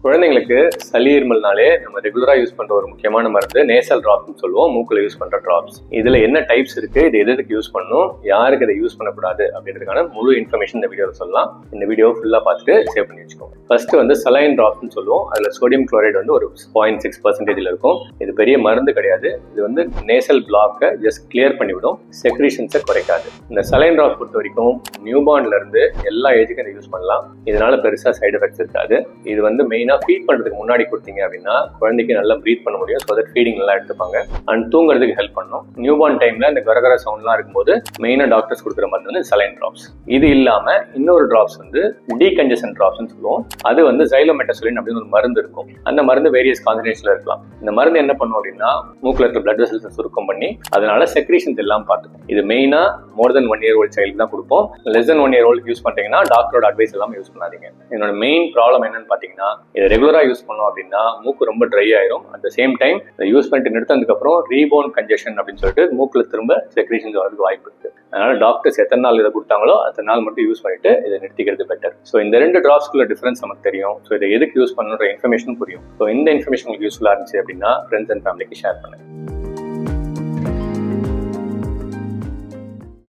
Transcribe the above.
குழந்தைங்களுக்கு சளி இருமல்னாலே நம்ம ரெகுலரா யூஸ் பண்ற ஒரு முக்கியமான மருந்து நேசல் டிராப்ஸ்னு சொல்லுவோம். மூக்குல யூஸ் பண்ற டிராப்ஸ். இதுல என்ன டைப்ஸ் இருக்கு, இது எதுக்கு யூஸ் பண்ணணும், யாருக்கு இதை யூஸ் பண்ணக்கூடாது அப்படின்றதுக்கான முழு இன்ஃபர்மேஷன் இந்த வீடியோவில் சொல்லலாம். இந்த வீடியோ ஃபுல்லா பார்த்துட்டு சேவ் பண்ணி வச்சுக்கோங்க. ஃபர்ஸ்ட் சலைன் டிராப்ஸ்னு சொல்லுவோம். அதுல சோடியம் குளோரைடு ஒரு 0.6% இருக்கும். இது பெரிய மருந்து கிடையாது. இது நேசல் பிளாக்கை ஜஸ்ட் கிளியர் பண்ணிவிடும், செக்ரீஷன்ஸை குறைக்காது. இந்த சலைன் டிராப்ஸ் பொறுத்த வரைக்கும் நியூபார்ன்ல இருந்து எல்லா ஏஜுக்கும் இதை யூஸ் பண்ணலாம். இதனால பெருசா சைடு எஃபெக்ட்ஸ் இருக்காது. இது மெயினா ஃபீட் பண்றதுக்கு முன்னாடி கொடுத்தீங்க அப்படின்னா குழந்தைக்கு நல்லா ப்ரீத் பண்ண முடியும். ஸோ தட் ஃபீடிங் நல்லா எடுத்துப்பாங்க அண்ட் தூங்குறதுக்கு ஹெல்ப் பண்ணும். நியூபார்ன் டைம்ல இந்த கரகர சவுண்ட்லாம் இருக்கும்போது மெயினா டாக்டர்ஸ் கொடுக்குற மருந்து சலைன் டிராப்ஸ். இது இல்லாம இன்னொரு டிராப்ஸ் டீகன்ஜெஷன் டிராப்ஸ்னு சொல்லுவோம். அது சைலோமெட்டசோலின் அப்படின்னு ஒரு மருந்து இருக்கும். அந்த மருந்து வேரியஸ் கான்சன்ட்ரேஷன்ல இருக்கலாம். இந்த மருந்து என்ன பண்ணும் அப்படின்னா மூக்குல இருக்க பிளட் வெசல்ஸ் சுருக்கம் பண்ணி அதனால செக்ரீஷன்ஸ் எல்லாம் பார்த்துக்கும். இது மெயினா மோர் தென் 1 year old சைல்டு தான் கொடுப்போம். Less than 1 year old use பண்றீங்கன்னா டாக்டரோட அட்வைஸ் எல்லாம் யூஸ் பண்ணாதீங்க. என்னோட மெயின் ப்ராப்ளம் என்னன்னு பாத்தீங்கன்னா, இதை ரெகுலரா யூஸ் பண்ணோம் அப்படின்னா மூக்கு ரொம்ப ட்ரை ஆயிரும். அட் த சேம் டைம் இதை யூஸ் பண்ணிட்டு நிறுத்ததுக்கு அப்புறம் ரீபோன் கன்ஜெஷன் அப்படின்னு சொல்லிட்டு மூக்குல திரும்ப செக்ரீஷன்ஸ் வரதுக்கு வாய்ப்பு இருக்கு. அதனால டாக்டர்ஸ் எத்தனை நாள் இதை கொடுத்தாங்களோ அத்தனை நாள் மட்டும் யூஸ் பண்ணிட்டு இதை நிறுத்திக்கிறது பெட்டர். ஸோ இந்த 2 டிராப்ஸ்க்குள்ள டிஃபரன்ஸ் நமக்கு தெரியும். ஸோ இதை எதுக்கு யூஸ் பண்ணுற இன்ஃபர்மேஷன் புரியும். ஸோ இந்த இன்ஃபர்மேஷன் உங்களுக்கு யூஸ்ஃபுல்லா இருந்துச்சு அப்படின்னா ஃப்ரெண்ட்ஸ் அண்ட் ஃபேமிலிக்கு ஷேர் பண்ணுங்க.